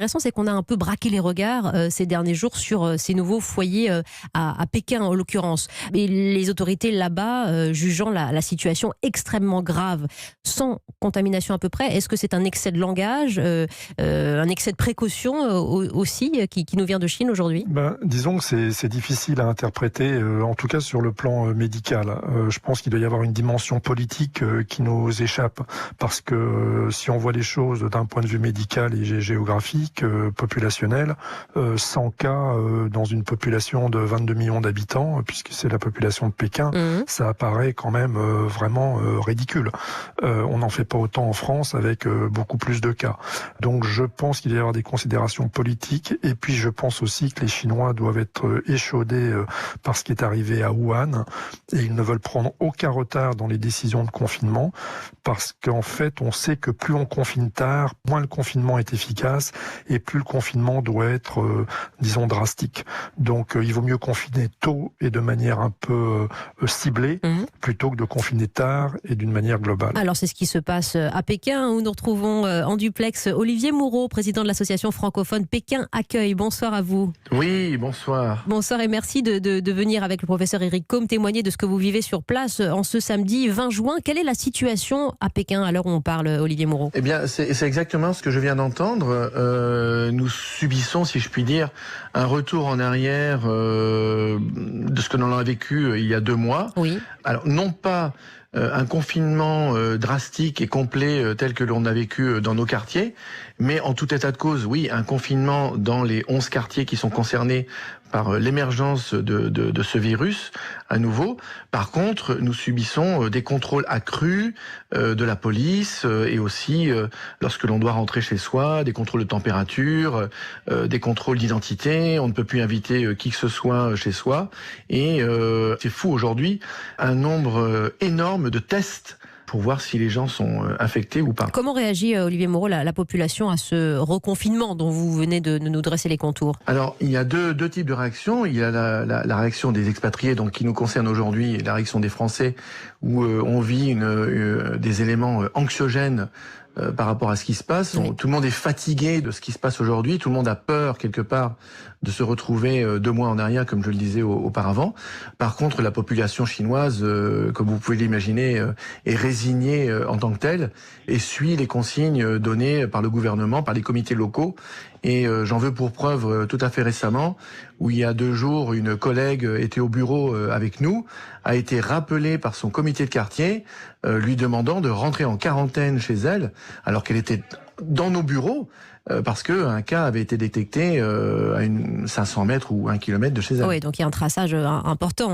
Intéressant, c'est qu'on a un peu braqué les regards ces derniers jours sur ces nouveaux foyers à Pékin en l'occurrence. Et les autorités là-bas jugeant la situation extrêmement grave, sans contamination à peu près, est-ce que c'est un excès de langage, un excès de précaution aussi qui nous vient de Chine aujourd'hui ? Disons que c'est difficile à interpréter, en tout cas sur le plan médical. Je pense qu'il doit y avoir une dimension politique qui nous échappe, parce que si on voit les choses d'un point de vue médical et géographique, populationnel, 100 cas dans une population de 22 millions d'habitants, puisque c'est la population de Pékin, ça apparaît quand même vraiment ridicule. On n'en fait pas autant en France avec beaucoup plus de cas. Donc je pense qu'il doit y avoir des considérations politiques, et puis je pense aussi que les Chinois doivent être échaudés par ce qui est arrivé à Wuhan, et ils ne veulent prendre aucun retard dans les décisions de confinement, parce qu'en fait on sait que plus on confine tard, moins le confinement est efficace, et plus le confinement doit être, disons, drastique. Donc il vaut mieux confiner tôt et de manière un peu ciblée, plutôt que de confiner tard et d'une manière globale. Alors c'est ce qui se passe à Pékin, où nous retrouvons en duplex Olivier Moureau, président de l'association francophone Pékin Accueil. Bonsoir à vous. Oui, bonsoir. Bonsoir et merci de venir avec le professeur Éric Côme témoigner de ce que vous vivez sur place en ce samedi 20 juin. Quelle est la situation à Pékin à l'heure où on parle, Olivier Moureau ? Eh bien, c'est exactement ce que je viens d'entendre. Nous subissons, si je puis dire, un retour en arrière de ce que l'on a vécu il y a 2 mois. Oui. Alors, non pas un confinement drastique et complet tel que l'on a vécu dans nos quartiers, mais en tout état de cause, oui, un confinement dans les 11 quartiers qui sont concernés par l'émergence de ce virus à nouveau. Par contre, nous subissons des contrôles accrus de la police et aussi, lorsque l'on doit rentrer chez soi, des contrôles de température, des contrôles d'identité. On ne peut plus inviter qui que ce soit chez soi. Et c'est fou aujourd'hui, un nombre énorme de tests pour voir si les gens sont infectés ou pas. Comment réagit, Olivier Moureau, la population à ce reconfinement dont vous venez de nous dresser les contours ? Alors, il y a deux types de réactions. Il y a la réaction des expatriés, donc qui nous concerne aujourd'hui, et la réaction des Français, où on vit des éléments anxiogènes par rapport à ce qui se passe. Oui. Tout le monde est fatigué de ce qui se passe aujourd'hui. Tout le monde a peur, quelque part, de se retrouver 2 mois en arrière, comme je le disais auparavant. Par contre, la population chinoise, comme vous pouvez l'imaginer, est résignée en tant que telle et suit les consignes données par le gouvernement, par les comités locaux. Et j'en veux pour preuve tout à fait récemment, où il y a 2 jours, une collègue était au bureau avec nous, a été rappelée par son comité de quartier, lui demandant de rentrer en quarantaine chez elle, alors qu'elle était dans nos bureaux, parce qu'un cas avait été détecté à 500 mètres ou 1 kilomètre de chez elle. Oui, donc il y a un traçage important.